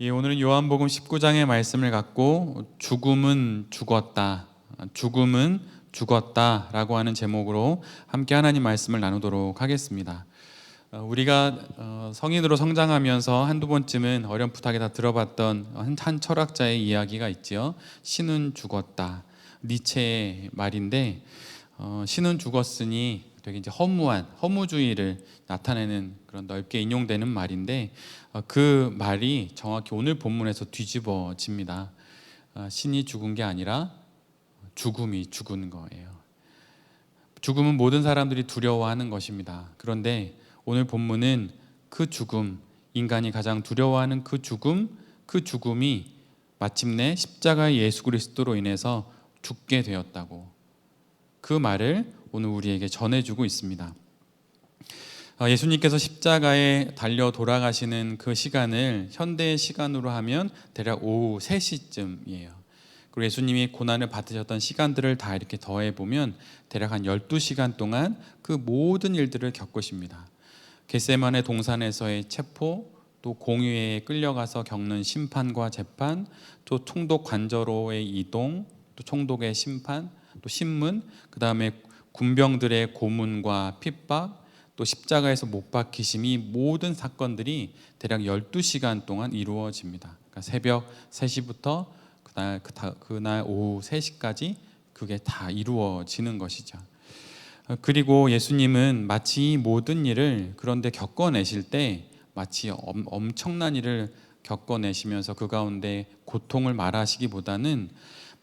예, 오늘은 요한복음 19장의 말씀을 갖고 죽음은 죽었다, 죽음은 죽었다라고 하는 제목으로 함께 하나님 말씀을 나누도록 하겠습니다. 우리가 성인으로 성장하면서 한두 번쯤은 어렴풋하게 다 들어봤던 한 철학자의 이야기가 있지요. 신은 죽었다. 니체의 말인데 신은 죽었으니 되게 이제 허무한 허무주의를 나타내는 그런 넓게 인용되는 말인데 그 말이 정확히 오늘 본문에서 뒤집어집니다. 신이 죽은 게 아니라 죽음이 죽은 거예요. 죽음은 모든 사람들이 두려워하는 것입니다. 그런데 오늘 본문은 그 죽음, 인간이 가장 두려워하는 그 죽음이 마침내 십자가의 예수 그리스도로 인해서 죽게 되었다고, 그 말을 오늘 우리에게 전해주고 있습니다. 예수님께서 십자가에 달려 돌아가시는 그 시간을 현대의 시간으로 하면 대략 오후 3시쯤이에요. 그리고 예수님이 고난을 받으셨던 시간들을 다 이렇게 더해보면 대략 한 12시간 동안 그 모든 일들을 겪으십니다. 겟세마네 동산에서의 체포, 또 공회에 끌려가서 겪는 심판과 재판, 또 총독 관저로의 이동, 또 총독의 심판, 또 신문, 그 다음에 군병들의 고문과 핍박, 또 십자가에서 못 박히심, 이 모든 사건들이 대략 12시간 동안 이루어집니다. 그러니까 새벽 3시부터 그날 오후 3시까지 그게 다 이루어지는 것이죠. 그리고 예수님은 마치 이 모든 일을 그런데 겪어내실 때 마치 엄청난 일을 겪어내시면서 그 가운데 고통을 말하시기보다는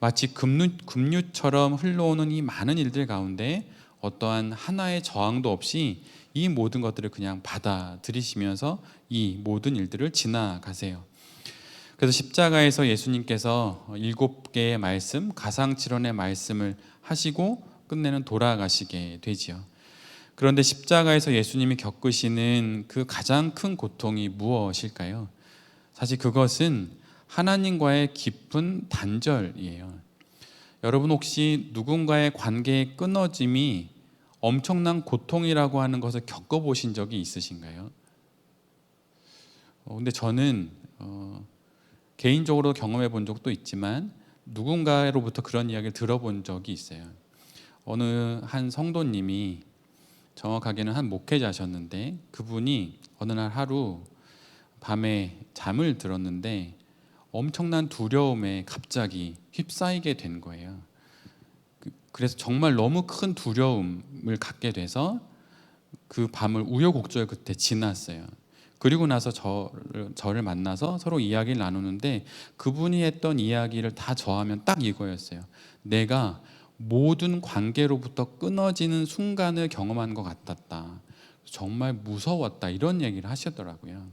마치 급류처럼 흘러오는 이 많은 일들 가운데 어떠한 하나의 저항도 없이 이 모든 것들을 그냥 받아들이시면서 이 모든 일들을 지나가세요. 그래서 십자가에서 예수님께서 7개의 말씀, 가상칠언의 말씀을 하시고 끝내는 돌아가시게 되지요. 그런데 십자가에서 예수님이 겪으시는 그 가장 큰 고통이 무엇일까요? 사실 그것은 하나님과의 깊은 단절이에요. 여러분 혹시 누군가의 관계의 끊어짐이 엄청난 고통이라고 하는 것을 겪어보신 적이 있으신가요? 근데 저는 개인적으로 경험해 본 적도 있지만 누군가로부터 그런 이야기를 들어본 적이 있어요. 어느 한 성도님이, 정확하게는 한 목회자셨는데, 그분이 어느 날 하루 밤에 잠을 들었는데 엄청난 두려움에 갑자기 휩싸이게 된 거예요. 그래서 정말 너무 큰 두려움을 갖게 돼서 그 밤을 우여곡절 끝에 지났어요. 그리고 나서 저를 만나서 서로 이야기를 나누는데 그분이 했던 이야기를 다 저하면 딱 이거였어요. 내가 모든 관계로부터 끊어지는 순간을 경험한 것 같았다. 정말 무서웠다. 이런 얘기를 하시더라고요.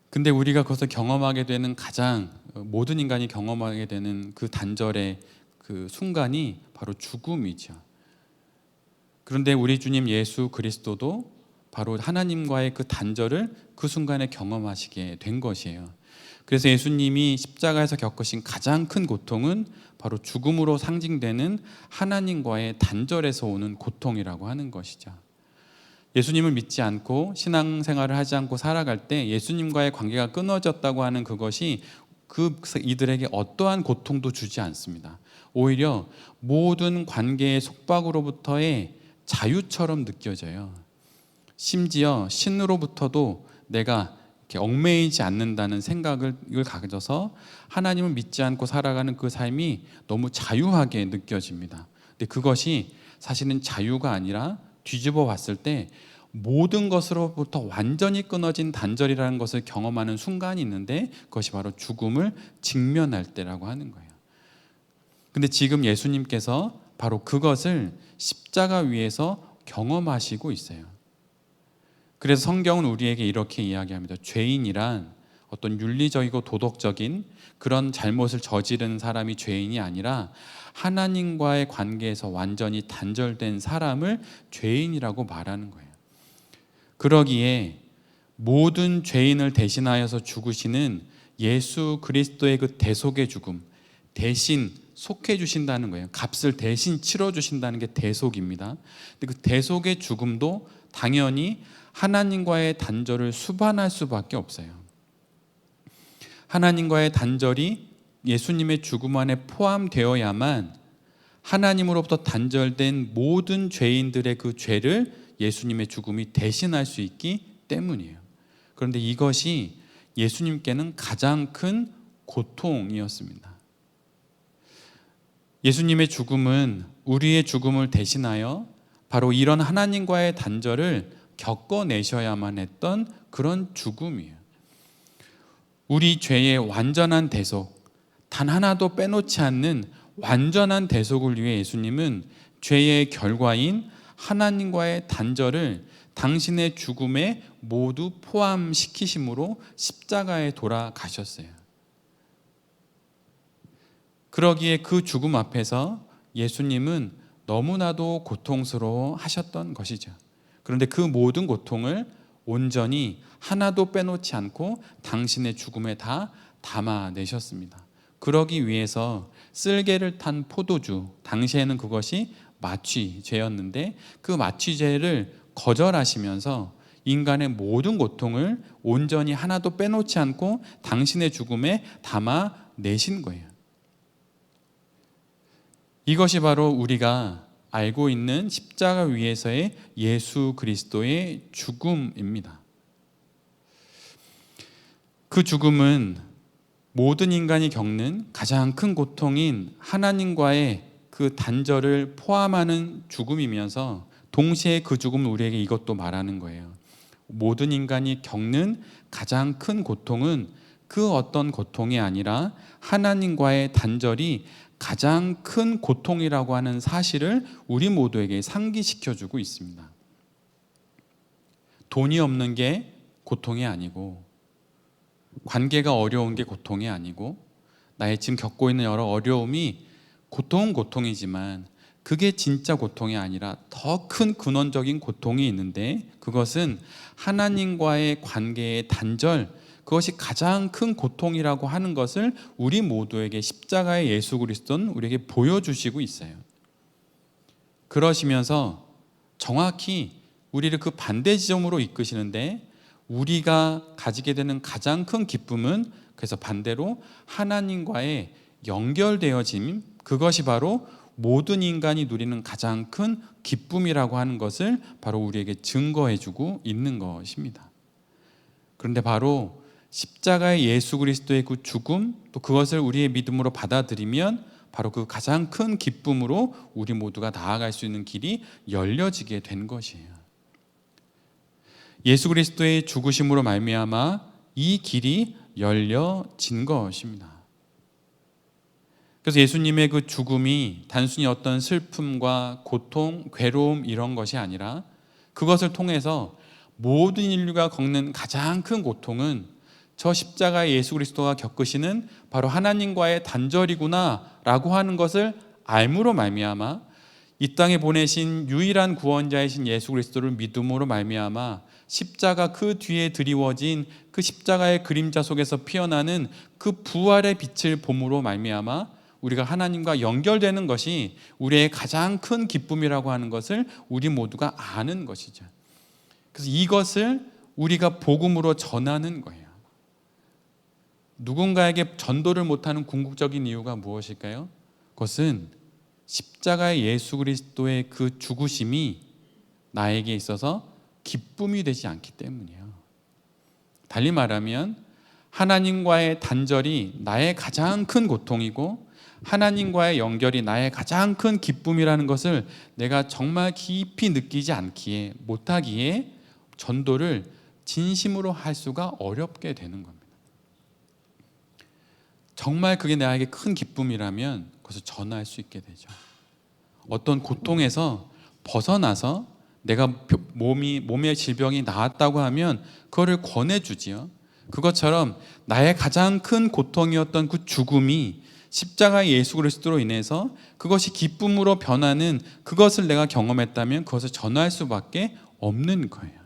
근데 우리가 그것을 경험하게 되는 모든 인간이 경험하게 되는 그 단절의 그 순간이 바로 죽음이죠. 그런데 우리 주님 예수 그리스도도 바로 하나님과의 그 단절을 그 순간에 경험하시게 된 것이에요. 그래서 예수님이 십자가에서 겪으신 가장 큰 고통은 바로 죽음으로 상징되는 하나님과의 단절에서 오는 고통이라고 하는 것이죠. 예수님을 믿지 않고 신앙생활을 하지 않고 살아갈 때 예수님과의 관계가 끊어졌다고 하는 그것이 이들에게 어떠한 고통도 주지 않습니다. 오히려 모든 관계의 속박으로부터의 자유처럼 느껴져요. 심지어 신으로부터도 내가 이렇게 얽매이지 않는다는 생각을 가져서 하나님을 믿지 않고 살아가는 그 삶이 너무 자유하게 느껴집니다. 근데 그것이 사실은 자유가 아니라 뒤집어 봤을 때 모든 것으로부터 완전히 끊어진 단절이라는 것을 경험하는 순간이 있는데 그것이 바로 죽음을 직면할 때라고 하는 거예요. 근데 지금 예수님께서 바로 그것을 십자가 위에서 경험하시고 있어요. 그래서 성경은 우리에게 이렇게 이야기합니다. 죄인이란 어떤 윤리적이고 도덕적인 그런 잘못을 저지른 사람이 죄인이 아니라 하나님과의 관계에서 완전히 단절된 사람을 죄인이라고 말하는 거예요. 그러기에 모든 죄인을 대신하여서 죽으시는 예수 그리스도의 그 대속의 죽음, 대신 속해 주신다는 거예요. 값을 대신 치러 주신다는 게 대속입니다. 근데 그 대속의 죽음도 당연히 하나님과의 단절을 수반할 수밖에 없어요. 하나님과의 단절이 예수님의 죽음 안에 포함되어야만 하나님으로부터 단절된 모든 죄인들의 그 죄를 예수님의 죽음이 대신할 수 있기 때문이에요. 그런데 이것이 예수님께는 가장 큰 고통이었습니다. 예수님의 죽음은 우리의 죽음을 대신하여 바로 이런 하나님과의 단절을 겪어내셔야만 했던 그런 죽음이에요. 우리 죄의 완전한 대속, 단 하나도 빼놓지 않는 완전한 대속을 위해 예수님은 죄의 결과인 하나님과의 단절을 당신의 죽음에 모두 포함시키심으로 십자가에 돌아가셨어요. 그러기에 그 죽음 앞에서 예수님은 너무나도 고통스러워 하셨던 것이죠. 그런데 그 모든 고통을 온전히 하나도 빼놓지 않고 당신의 죽음에 다 담아내셨습니다. 그러기 위해서 쓸개를 탄 포도주, 당시에는 그것이 마취제였는데 그 마취제를 거절하시면서 인간의 모든 고통을 온전히 하나도 빼놓지 않고 당신의 죽음에 담아내신 거예요. 이것이 바로 우리가 알고 있는 십자가 위에서의 예수 그리스도의 죽음입니다. 그 죽음은 모든 인간이 겪는 가장 큰 고통인 하나님과의 그 단절을 포함하는 죽음이면서 동시에 그 죽음은 우리에게 이것도 말하는 거예요. 모든 인간이 겪는 가장 큰 고통은 그 어떤 고통이 아니라 하나님과의 단절이 가장 큰 고통이라고 하는 사실을 우리 모두에게 상기시켜주고 있습니다. 돈이 없는 게 고통이 아니고, 관계가 어려운 게 고통이 아니고, 나의 지금 겪고 있는 여러 어려움이 고통은 고통이지만 그게 진짜 고통이 아니라 더 큰 근원적인 고통이 있는데, 그것은 하나님과의 관계의 단절, 그것이 가장 큰 고통이라고 하는 것을 우리 모두에게 십자가의 예수 그리스도는 우리에게 보여주시고 있어요. 그러시면서 정확히 우리를 그 반대 지점으로 이끄시는데, 우리가 가지게 되는 가장 큰 기쁨은 그래서 반대로 하나님과의 연결되어짐, 그것이 바로 모든 인간이 누리는 가장 큰 기쁨이라고 하는 것을 바로 우리에게 증거해주고 있는 것입니다. 그런데 바로 십자가의 예수 그리스도의 그 죽음, 또 그것을 우리의 믿음으로 받아들이면 바로 그 가장 큰 기쁨으로 우리 모두가 나아갈 수 있는 길이 열려지게 된 것이에요. 예수 그리스도의 죽으심으로 말미암아 이 길이 열려진 것입니다. 그래서 예수님의 그 죽음이 단순히 어떤 슬픔과 고통, 괴로움 이런 것이 아니라 그것을 통해서 모든 인류가 겪는 가장 큰 고통은 저 십자가의 예수 그리스도가 겪으시는 바로 하나님과의 단절이구나 라고 하는 것을 알므로 말미암아 이 땅에 보내신 유일한 구원자이신 예수 그리스도를 믿음으로 말미암아 십자가 그 뒤에 드리워진 그 십자가의 그림자 속에서 피어나는 그 부활의 빛을 봄으로 말미암아 우리가 하나님과 연결되는 것이 우리의 가장 큰 기쁨이라고 하는 것을 우리 모두가 아는 것이죠. 그래서 이것을 우리가 복음으로 전하는 거예요. 누군가에게 전도를 못하는 궁극적인 이유가 무엇일까요? 그것은 십자가의 예수 그리스도의 그 죽으심이 나에게 있어서 기쁨이 되지 않기 때문이에요. 달리 말하면 하나님과의 단절이 나의 가장 큰 고통이고 하나님과의 연결이 나의 가장 큰 기쁨이라는 것을 내가 정말 깊이 느끼지 않기에, 못하기에 전도를 진심으로 할 수가 어렵게 되는 겁니다. 정말 그게 나에게 큰 기쁨이라면 그것을 전할 수 있게 되죠. 어떤 고통에서 벗어나서 내가 몸의 질병이 나았다고 하면 그거를 권해주지요. 그것처럼 나의 가장 큰 고통이었던 그 죽음이 십자가의 예수 그리스도로 인해서 그것이 기쁨으로 변하는 그것을 내가 경험했다면 그것을 전할 수밖에 없는 거예요.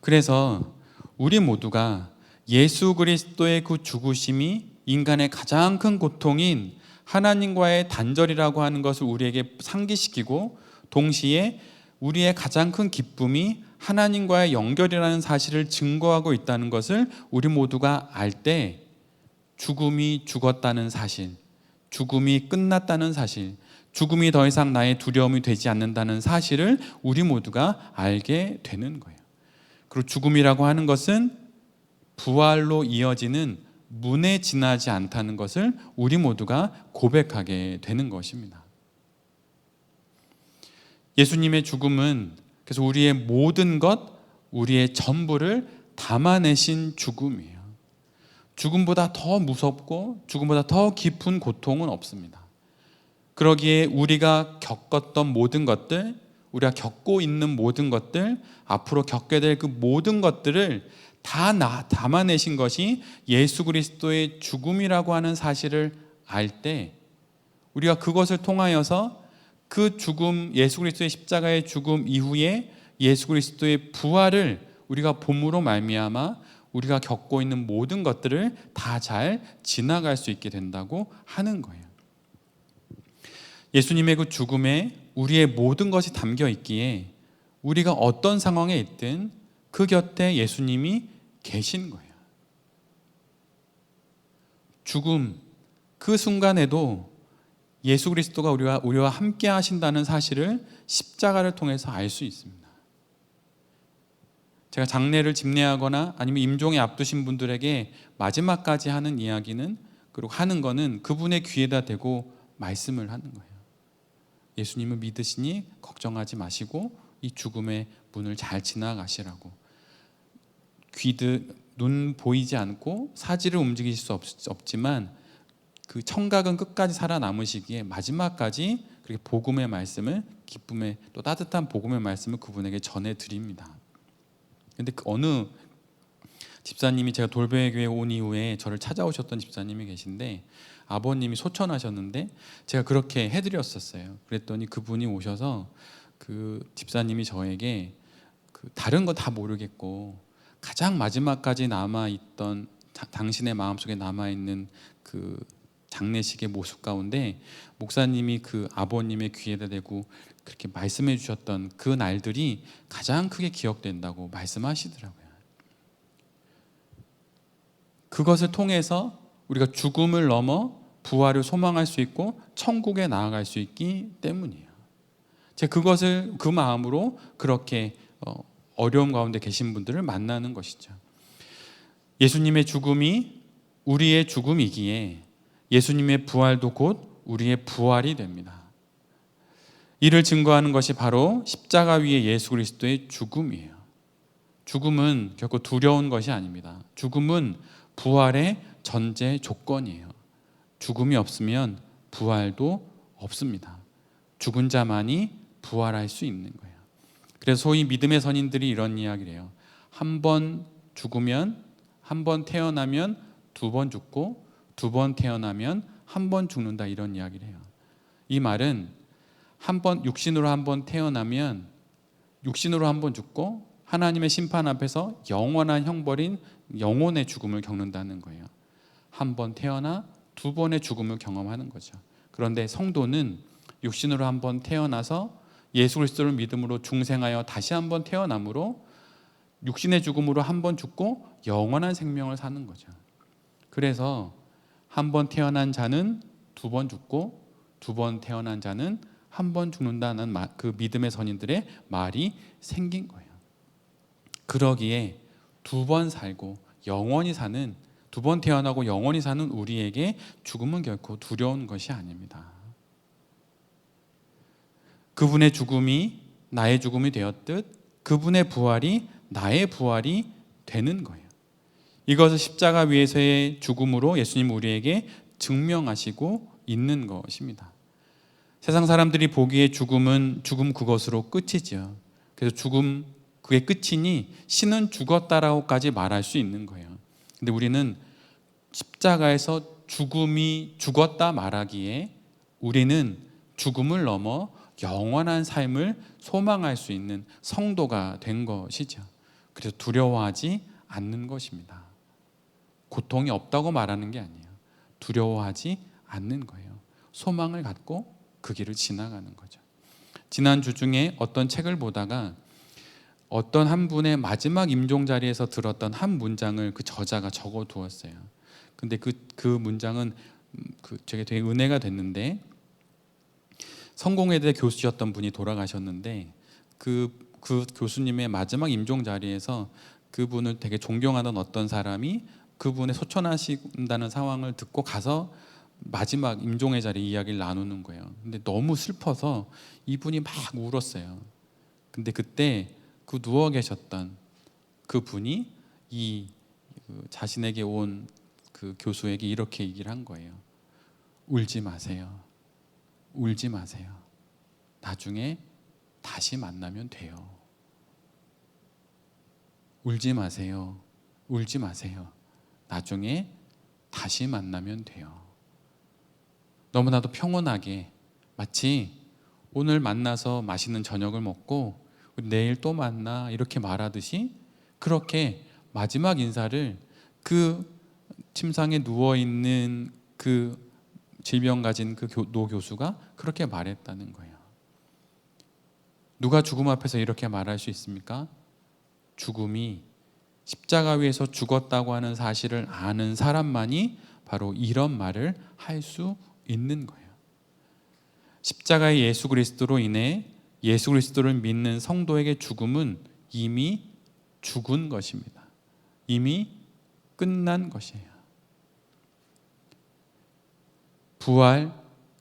그래서 우리 모두가 예수 그리스도의 그 죽으심이 인간의 가장 큰 고통인 하나님과의 단절이라고 하는 것을 우리에게 상기시키고 동시에 우리의 가장 큰 기쁨이 하나님과의 연결이라는 사실을 증거하고 있다는 것을 우리 모두가 알 때 죽음이 죽었다는 사실, 죽음이 끝났다는 사실, 죽음이 더 이상 나의 두려움이 되지 않는다는 사실을 우리 모두가 알게 되는 거예요. 그리고 죽음이라고 하는 것은 부활로 이어지는 문에 지나지 않다는 것을 우리 모두가 고백하게 되는 것입니다. 예수님의 죽음은 그래서 우리의 모든 것, 우리의 전부를 담아내신 죽음이에요. 죽음보다 더 무섭고 죽음보다 더 깊은 고통은 없습니다. 그러기에 우리가 겪었던 모든 것들, 우리가 겪고 있는 모든 것들, 앞으로 겪게 될 그 모든 것들을 다 담아내신 것이 예수 그리스도의 죽음이라고 하는 사실을 알 때 우리가 그것을 통하여서 그 죽음, 예수 그리스도의 십자가의 죽음 이후에 예수 그리스도의 부활을 우리가 봄으로 말미암아 우리가 겪고 있는 모든 것들을 다 잘 지나갈 수 있게 된다고 하는 거예요. 예수님의 그 죽음에 우리의 모든 것이 담겨 있기에 우리가 어떤 상황에 있든 그 곁에 예수님이 계신 거예요. 죽음 그 순간에도 예수 그리스도가 우리와 함께 하신다는 사실을 십자가를 통해서 알 수 있습니다. 제가 장례를 집례하거나 아니면 임종에 앞두신 분들에게 마지막까지 하는 이야기는, 그리고 하는 거는 그분의 귀에다 대고 말씀을 하는 거예요. 예수님을 믿으시니 걱정하지 마시고 이 죽음의 문을 잘 지나가시라고. 눈 보이지 않고 사지를 움직일 수 없지만 그 청각은 끝까지 살아남으시기에 마지막까지 그렇게 복음의 말씀을, 기쁨의 또 따뜻한 복음의 말씀을 그분에게 전해드립니다. 근데 어느 집사님이, 제가 돌베교에 온 이후에 저를 찾아오셨던 집사님이 계신데 아버님이 소천하셨는데 제가 그렇게 해드렸었어요. 그랬더니 그분이 오셔서 그 집사님이 저에게 다른 거 다 모르겠고 가장 마지막까지 남아있던, 당신의 마음속에 남아있는 그 장례식의 모습 가운데 목사님이 그 아버님의 귀에다 대고 그렇게 말씀해 주셨던 그 날들이 가장 크게 기억된다고 말씀하시더라고요. 그것을 통해서 우리가 죽음을 넘어 부활을 소망할 수 있고 천국에 나아갈 수 있기 때문이에요. 제가 그 마음으로 그렇게 어려움 가운데 계신 분들을 만나는 것이죠. 예수님의 죽음이 우리의 죽음이기에 예수님의 부활도 곧 우리의 부활이 됩니다. 이를 증거하는 것이 바로 십자가 위에 예수 그리스도의 죽음이에요. 죽음은 결코 두려운 것이 아닙니다. 죽음은 부활의 전제 조건이에요. 죽음이 없으면 부활도 없습니다. 죽은 자만이 부활할 수 있는 거예요. 그래서 소위 믿음의 선인들이 이런 이야기를 해요. 한 번 죽으면, 한 번 태어나면 두 번 죽고, 두 번 태어나면 한 번 죽는다, 이런 이야기를 해요. 이 말은 육신으로 한 번 태어나면 육신으로 한 번 죽고 하나님의 심판 앞에서 영원한 형벌인 영혼의 죽음을 겪는다는 거예요. 한 번 태어나 두 번의 죽음을 경험하는 거죠. 그런데 성도는 육신으로 한 번 태어나서 예수 그리스도를 믿음으로 중생하여 다시 한 번 태어남으로 육신의 죽음으로 한 번 죽고 영원한 생명을 사는 거죠. 그래서 한 번 태어난 자는 두 번 죽고 두 번 태어난 자는 한 번 죽는다는 그 믿음의 선인들의 말이 생긴 거예요. 그러기에 두 번 살고 영원히 사는, 두 번 태어나고 영원히 사는 우리에게 죽음은 결코 두려운 것이 아닙니다. 그분의 죽음이 나의 죽음이 되었듯 그분의 부활이 나의 부활이 되는 거예요. 이것을 십자가 위에서의 죽음으로 예수님 우리에게 증명하시고 있는 것입니다. 세상 사람들이 보기에 죽음 그것으로 끝이죠. 그래서 죽음 그게 끝이니 신은 죽었다라고까지 말할 수 있는 거예요. 근데 우리는 십자가에서 죽음이 죽었다 말하기에 우리는 죽음을 넘어 영원한 삶을 소망할 수 있는 성도가 된 것이죠. 그래서 두려워하지 않는 것입니다. 고통이 없다고 말하는 게 아니에요. 두려워하지 않는 거예요. 소망을 갖고 그 길을 지나가는 거죠. 지난주 중에 어떤 책을 보다가 어떤 한 분의 마지막 임종 자리에서 들었던 한 문장을 그 저자가 적어 두었어요. 근데 그 문장은 제게 되게 은혜가 됐는데, 성공회대 교수였던 분이 돌아가셨는데 그 교수님의 마지막 임종 자리에서 그분을 되게 존경하던 어떤 사람이 그분의 소천하신다는 상황을 듣고 가서 마지막 임종의 자리 이야기를 나누는 거예요. 근데 너무 슬퍼서 이분이 막 울었어요. 근데 그때 그 누워 계셨던 그 분이 자신에게 온 그 교수에게 이렇게 얘기를 한 거예요. 울지 마세요. 울지 마세요. 나중에 다시 만나면 돼요. 울지 마세요. 울지 마세요. 나중에 다시 만나면 돼요. 너무나도 평온하게, 마치 오늘 만나서 맛있는 저녁을 먹고 우리 내일 또 만나 이렇게 말하듯이, 그렇게 마지막 인사를 그 침상에 누워있는 그 질병 가진 그 노 교수가 그렇게 말했다는 거예요. 누가 죽음 앞에서 이렇게 말할 수 있습니까? 죽음이 십자가 위에서 죽었다고 하는 사실을 아는 사람만이 바로 이런 말을 할 수 있는 거예요. 십자가의 예수 그리스도로 인해 예수 그리스도를 믿는 성도에게 죽음은 이미 죽은 것입니다. 이미 끝난 것이에요. 부활,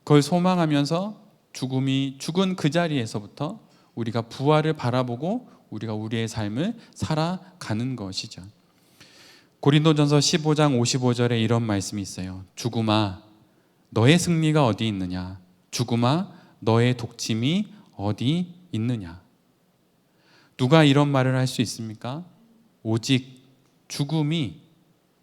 그걸 소망하면서 죽은 그 자리에서부터 우리가 부활을 바라보고 우리가 우리의 삶을 살아가는 것이죠. 고린도전서 15장 55절에 이런 말씀이 있어요. 죽음아, 너의 승리가 어디 있느냐? 죽음아, 너의 독침이 어디 있느냐? 누가 이런 말을 할 수 있습니까? 오직 죽음이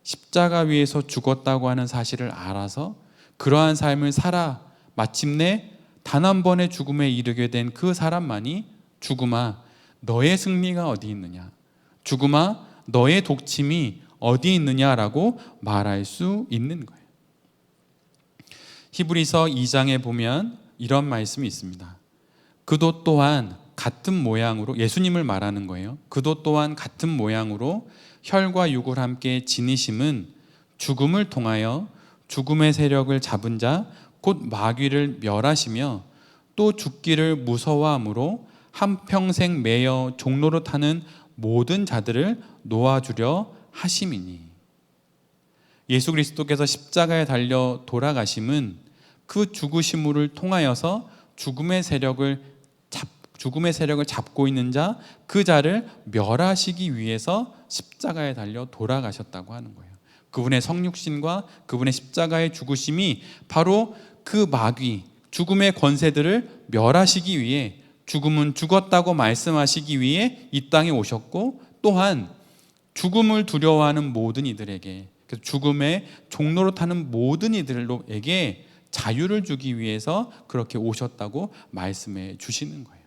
십자가 위에서 죽었다고 하는 사실을 알아서 그러한 삶을 살아 마침내 단 한 번의 죽음에 이르게 된 그 사람만이 죽음아, 너의 승리가 어디 있느냐? 죽음아, 너의 독침이 어디 있느냐라고 말할 수 있는 거예요. 히브리서 2장에 보면 이런 말씀이 있습니다. 그도 또한 같은 모양으로, 예수님을 말하는 거예요. 그도 또한 같은 모양으로 혈과 육을 함께 지니심은 죽음을 통하여 죽음의 세력을 잡은 자 곧 마귀를 멸하시며 또 죽기를 무서워함으로 한평생 매여 종로로 타는 모든 자들을 놓아주려 하심이니. 예수 그리스도께서 십자가에 달려 돌아가심은 그 죽으심을 통하여서 죽음의 세력을 잡고 있는 자, 그 자를 멸하시기 위해서 십자가에 달려 돌아가셨다고 하는 거예요. 그분의 성육신과 그분의 십자가의 죽으심이 바로 그 마귀, 죽음의 권세들을 멸하시기 위해, 죽음은 죽었다고 말씀하시기 위해 이 땅에 오셨고, 또한 죽음을 두려워하는 모든 이들에게, 죽음의 종로로 타는 모든 이들에게 자유를 주기 위해서 그렇게 오셨다고 말씀해 주시는 거예요.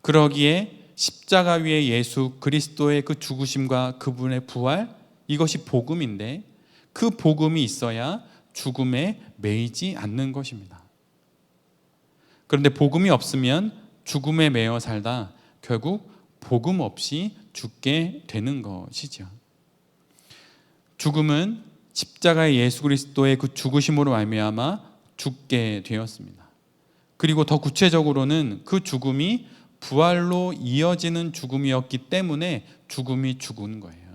그러기에 십자가 위에 예수 그리스도의 그 죽으심과 그분의 부활, 이것이 복음인데, 그 복음이 있어야 죽음에 매이지 않는 것입니다. 그런데 복음이 없으면 죽음에 매여 살다 결국 복음 없이 죽게 되는 것이죠. 죽음은 십자가의 예수 그리스도의 그 죽으심으로 말미암아 죽게 되었습니다. 그리고 더 구체적으로는 그 죽음이 부활로 이어지는 죽음이었기 때문에 죽음이 죽은 거예요.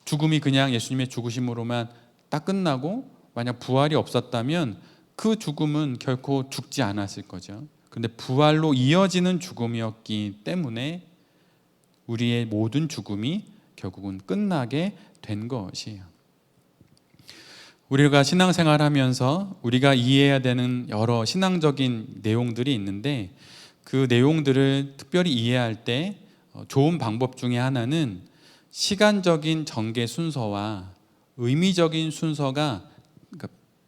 죽음이 그냥 예수님의 죽으심으로만 딱 끝나고 만약 부활이 없었다면 그 죽음은 결코 죽지 않았을 거죠. 그런데 부활로 이어지는 죽음이었기 때문에 우리의 모든 죽음이 결국은 끝나게 된 것이에요. 우리가 신앙생활하면서 우리가 이해해야 되는 여러 신앙적인 내용들이 있는데, 그 내용들을 특별히 이해할 때 좋은 방법 중에 하나는 시간적인 전개 순서와 의미적인 순서가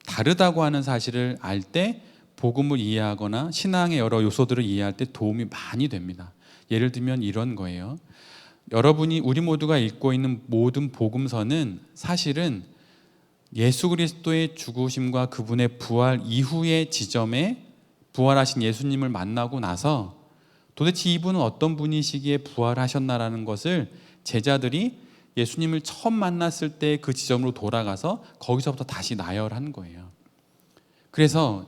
다르다고 하는 사실을 알 때 복음을 이해하거나 신앙의 여러 요소들을 이해할 때 도움이 많이 됩니다. 예를 들면 이런 거예요. 우리 모두가 읽고 있는 모든 복음서는 사실은 예수 그리스도의 죽으심과 그분의 부활 이후의 지점에 부활하신 예수님을 만나고 나서 도대체 이분은 어떤 분이시기에 부활하셨나라는 것을 제자들이 예수님을 처음 만났을 때 그 지점으로 돌아가서 거기서부터 다시 나열한 거예요. 그래서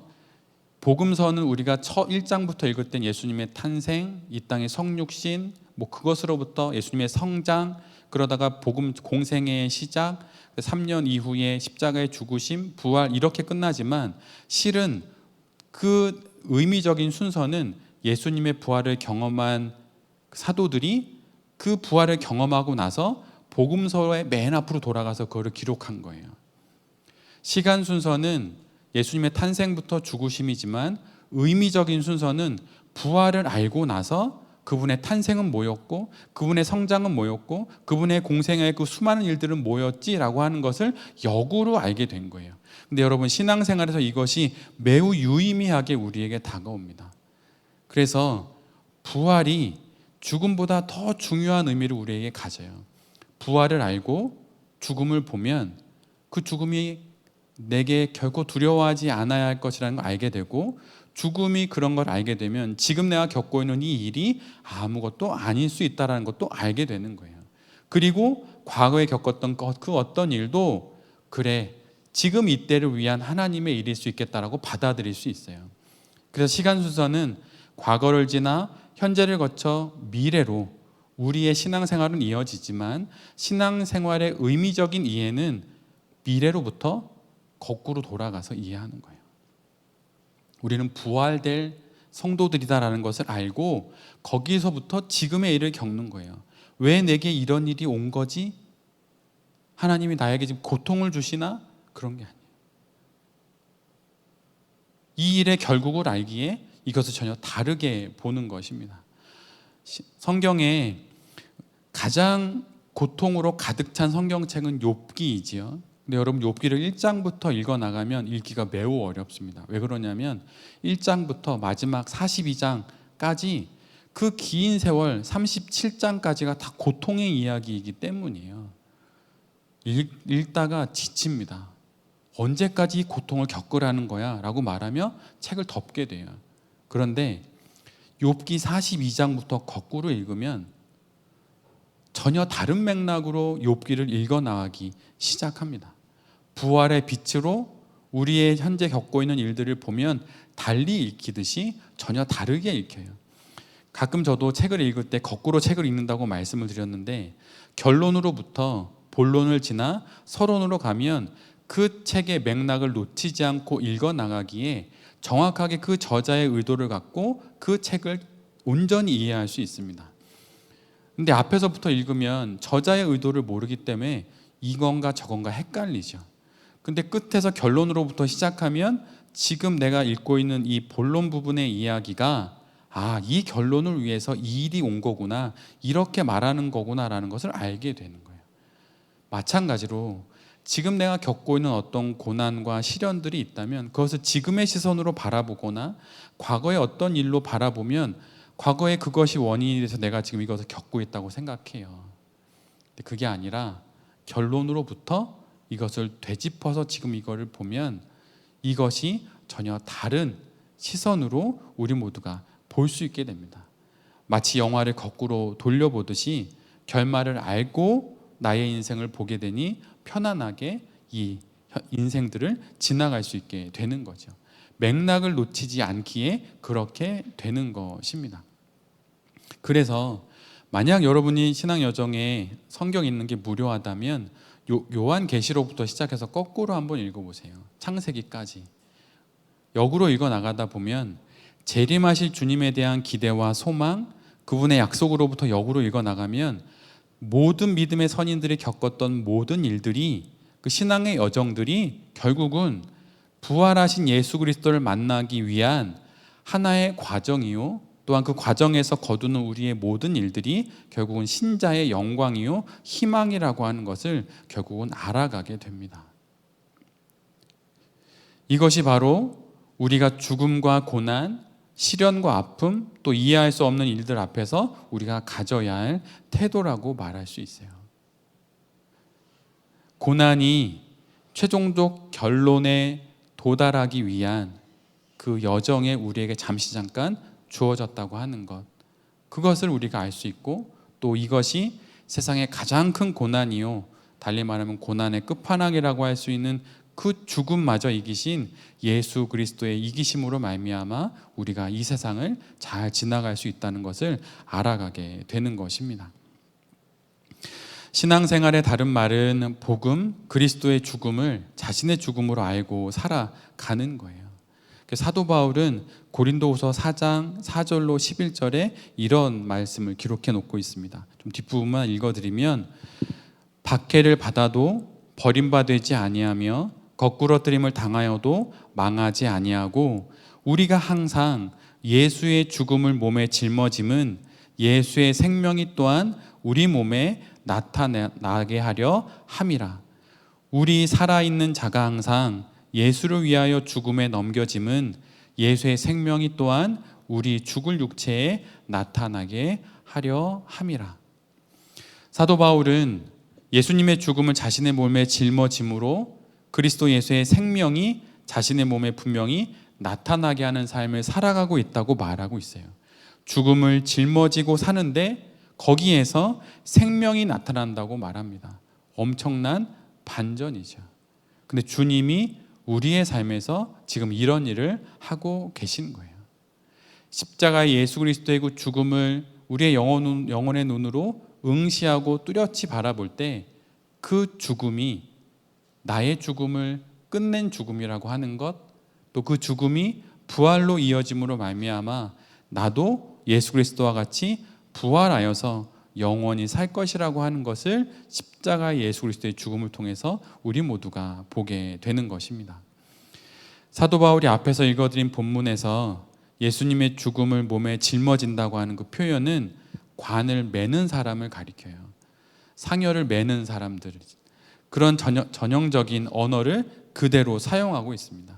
복음서는 우리가 1장부터 읽을 땐 예수님의 탄생, 이 땅의 성육신, 그것으로부터 예수님의 성장, 그러다가 복음 공생의 시작, 3년 이후에 십자가의 죽으심, 부활 이렇게 끝나지만 실은 그 의미적인 순서는 예수님의 부활을 경험한 사도들이 그 부활을 경험하고 나서 복음서의 맨 앞으로 돌아가서 그거를 기록한 거예요. 시간 순서는 예수님의 탄생부터 죽으심이지만 의미적인 순서는 부활을 알고 나서 그분의 탄생은 뭐였고 그분의 성장은 뭐였고 그분의 공생의 그 수많은 일들은 뭐였지라고 하는 것을 역으로 알게 된 거예요. 근데 여러분, 신앙생활에서 이것이 매우 유의미하게 우리에게 다가옵니다. 그래서 부활이 죽음보다 더 중요한 의미를 우리에게 가져요. 부활을 알고 죽음을 보면 그 죽음이 내게 결코 두려워하지 않아야 할 것이라는 걸 알게 되고, 죽음이 그런 걸 알게 되면 지금 내가 겪고 있는 이 일이 아무것도 아닐 수 있다는 것도 알게 되는 거예요. 그리고 과거에 겪었던 그 어떤 일도 그래, 지금 이때를 위한 하나님의 일일 수 있겠다라고 받아들일 수 있어요. 그래서 시간 순서는 과거를 지나 현재를 거쳐 미래로 우리의 신앙생활은 이어지지만 신앙생활의 의미적인 이해는 미래로부터 거꾸로 돌아가서 이해하는 거예요. 우리는 부활될 성도들이다라는 것을 알고 거기서부터 지금의 일을 겪는 거예요. 왜 내게 이런 일이 온 거지? 하나님이 나에게 지금 고통을 주시나? 그런 게 아니에요. 이 일의 결국을 알기에 이것을 전혀 다르게 보는 것입니다. 성경에 가장 고통으로 가득 찬 성경책은 욥기이지요. 근데 여러분, 욥기를 1장부터 읽어나가면 읽기가 매우 어렵습니다. 왜 그러냐면 1장부터 마지막 42장까지 그 긴 세월 37장까지가 다 고통의 이야기이기 때문이에요. 읽다가 지칩니다. 언제까지 이 고통을 겪으라는 거야? 라고 말하며 책을 덮게 돼요. 그런데 욥기 42장부터 거꾸로 읽으면 전혀 다른 맥락으로 욥기를 읽어나가기 시작합니다. 부활의 빛으로 우리의 현재 겪고 있는 일들을 보면 달리 읽히듯이 전혀 다르게 읽혀요. 가끔 저도 책을 읽을 때 거꾸로 책을 읽는다고 말씀을 드렸는데, 결론으로부터 본론을 지나 서론으로 가면 그 책의 맥락을 놓치지 않고 읽어나가기에 정확하게 그 저자의 의도를 갖고 그 책을 온전히 이해할 수 있습니다. 근데 앞에서부터 읽으면 저자의 의도를 모르기 때문에 이건가 저건가 헷갈리죠. 근데 끝에서 결론으로부터 시작하면 지금 내가 읽고 있는 이 본론 부분의 이야기가 이 결론을 위해서 이 일이 온 거구나, 이렇게 말하는 거구나라는 것을 알게 되는 거예요. 마찬가지로 지금 내가 겪고 있는 어떤 고난과 시련들이 있다면 그것을 지금의 시선으로 바라보거나 과거의 어떤 일로 바라보면 과거에 그것이 원인이 돼서 내가 지금 이것을 겪고 있다고 생각해요. 근데 그게 아니라 결론으로부터 이것을 되짚어서 지금 이거를 보면 이것이 전혀 다른 시선으로 우리 모두가 볼 수 있게 됩니다. 마치 영화를 거꾸로 돌려보듯이 결말을 알고 나의 인생을 보게 되니 편안하게 이 인생들을 지나갈 수 있게 되는 거죠. 맥락을 놓치지 않기에 그렇게 되는 것입니다. 그래서 만약 여러분이 신앙 여정에 성경 읽는 게 무료하다면 요한계시록부터 시작해서 거꾸로 한번 읽어보세요. 창세기까지 역으로 읽어나가다 보면 재림하실 주님에 대한 기대와 소망, 그분의 약속으로부터 역으로 읽어나가면 모든 믿음의 선인들이 겪었던 모든 일들이, 그 신앙의 여정들이 결국은 부활하신 예수 그리스도를 만나기 위한 하나의 과정이요, 또한 그 과정에서 거두는 우리의 모든 일들이 결국은 신자의 영광이요 희망이라고 하는 것을 결국은 알아가게 됩니다. 이것이 바로 우리가 죽음과 고난, 시련과 아픔, 또 이해할 수 없는 일들 앞에서 우리가 가져야 할 태도라고 말할 수 있어요. 고난이 최종적 결론에 도달하기 위한 그 여정에 우리에게 잠시 잠깐 주어졌다고 하는 것, 그것을 우리가 알 수 있고, 또 이것이 세상의 가장 큰 고난이요, 달리 말하면 고난의 끝판왕이라고 할 수 있는 그 죽음마저 이기신 예수 그리스도의 이기심으로 말미암아 우리가 이 세상을 잘 지나갈 수 있다는 것을 알아가게 되는 것입니다. 신앙생활의 다른 말은 복음, 그리스도의 죽음을 자신의 죽음으로 알고 살아가는 거예요. 사도 바울은 고린도후서 4장 4절로 11절에 이런 말씀을 기록해 놓고 있습니다. 좀 뒷부분만 읽어드리면, 박해를 받아도 버림받지 아니하며 거꾸러뜨림을 당하여도 망하지 아니하고, 우리가 항상 예수의 죽음을 몸에 짊어짐은 예수의 생명이 또한 우리 몸에 나타나게 하려 함이라. 우리 살아있는 자가 항상 예수를 위하여 죽음에 넘겨짐은 예수의 생명이 또한 우리 죽을 육체에 나타나게 하려 함이라. 사도 바울은 예수님의 죽음을 자신의 몸에 짊어짐으로 그리스도 예수의 생명이 자신의 몸에 분명히 나타나게 하는 삶을 살아가고 있다고 말하고 있어요. 죽음을 짊어지고 사는데 거기에서 생명이 나타난다고 말합니다. 엄청난 반전이죠. 근데 주님이 우리의 삶에서 지금 이런 일을 하고 계신 거예요. 십자가의 예수 그리스도의 그 죽음을 우리의 영혼의 눈으로 응시하고 뚜렷이 바라볼 때, 그 죽음이 나의 죽음을 끝낸 죽음이라고 하는 것, 또 그 죽음이 부활로 이어짐으로 말미암아 나도 예수 그리스도와 같이 부활하여서 영원히 살 것이라고 하는 것을 십자가의 예수 그리스도의 죽음을 통해서 우리 모두가 보게 되는 것입니다. 사도 바울이 앞에서 읽어드린 본문에서 예수님의 죽음을 몸에 짊어진다고 하는 그 표현은 관을 매는 사람을 가리켜요. 상여를 매는 사람들, 그런 전형적인 언어를 그대로 사용하고 있습니다.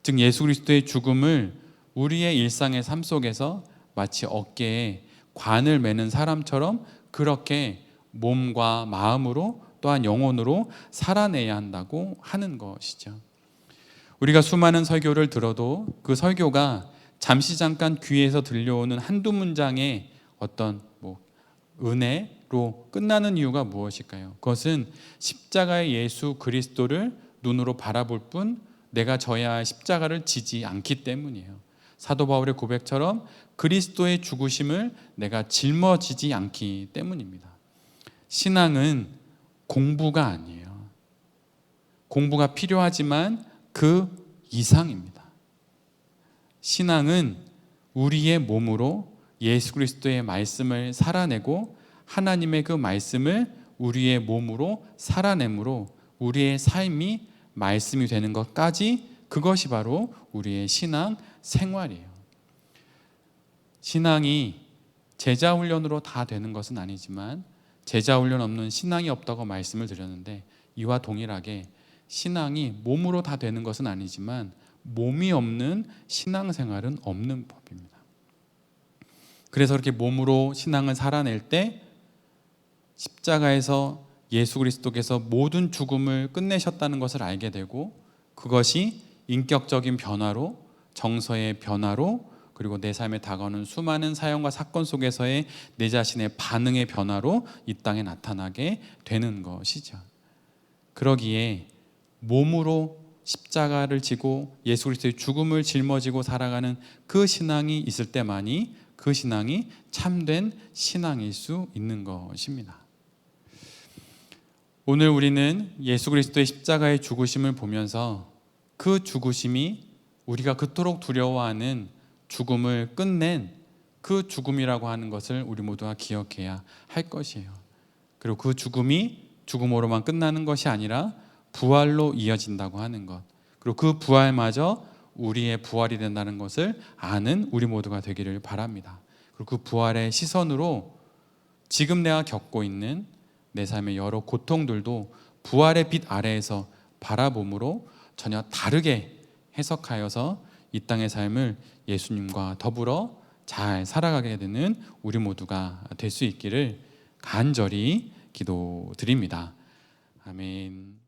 즉 예수 그리스도의 죽음을 우리의 일상의 삶 속에서 마치 어깨에 관을 매는 사람처럼 그렇게 몸과 마음으로 또한 영혼으로 살아내야 한다고 하는 것이죠. 우리가 수많은 설교를 들어도 그 설교가 잠시 잠깐 귀에서 들려오는 한두 문장의 어떤 은혜로 끝나는 이유가 무엇일까요? 그것은 십자가의 예수 그리스도를 눈으로 바라볼 뿐 내가 져야 할 십자가를 지지 않기 때문이에요. 사도 바울의 고백처럼 그리스도의 죽으심을 내가 짊어지지 않기 때문입니다. 신앙은 공부가 아니에요. 공부가 필요하지만 그 이상입니다. 신앙은 우리의 몸으로 예수 그리스도의 말씀을 살아내고 하나님의 그 말씀을 우리의 몸으로 살아내므로 우리의 삶이 말씀이 되는 것까지, 그것이 바로 우리의 신앙 생활이에요. 신앙이 제자 훈련으로 다 되는 것은 아니지만, 제자 훈련 없는 신앙이 없다고 말씀을 드렸는데, 이와 동일하게 신앙이 몸으로 다 되는 것은 아니지만 몸이 없는 신앙생활은 없는 법입니다. 그래서 그렇게 몸으로 신앙을 살아낼 때 십자가에서 예수 그리스도께서 모든 죽음을 끝내셨다는 것을 알게 되고, 그것이 인격적인 변화로, 정서의 변화로, 그리고 내 삶에 다가오는 수많은 사연과 사건 속에서의 내 자신의 반응의 변화로 이 땅에 나타나게 되는 것이죠. 그러기에 몸으로 십자가를 지고 예수 그리스도의 죽음을 짊어지고 살아가는 그 신앙이 있을 때만이 그 신앙이 참된 신앙일 수 있는 것입니다. 오늘 우리는 예수 그리스도의 십자가의 죽으심을 보면서 그 죽으심이 우리가 그토록 두려워하는 죽음을 끝낸 그 죽음이라고 하는 것을 우리 모두가 기억해야 할 것이에요. 그리고 그 죽음이 죽음으로만 끝나는 것이 아니라 부활로 이어진다고 하는 것, 그리고 그 부활마저 우리의 부활이 된다는 것을 아는 우리 모두가 되기를 바랍니다. 그리고 그 부활의 시선으로 지금 내가 겪고 있는 내 삶의 여러 고통들도 부활의 빛 아래에서 바라봄으로 전혀 다르게 해석하여서 이 땅의 삶을 예수님과 더불어 잘 살아가게 되는 우리 모두가 될 수 있기를 간절히 기도드립니다. 아멘.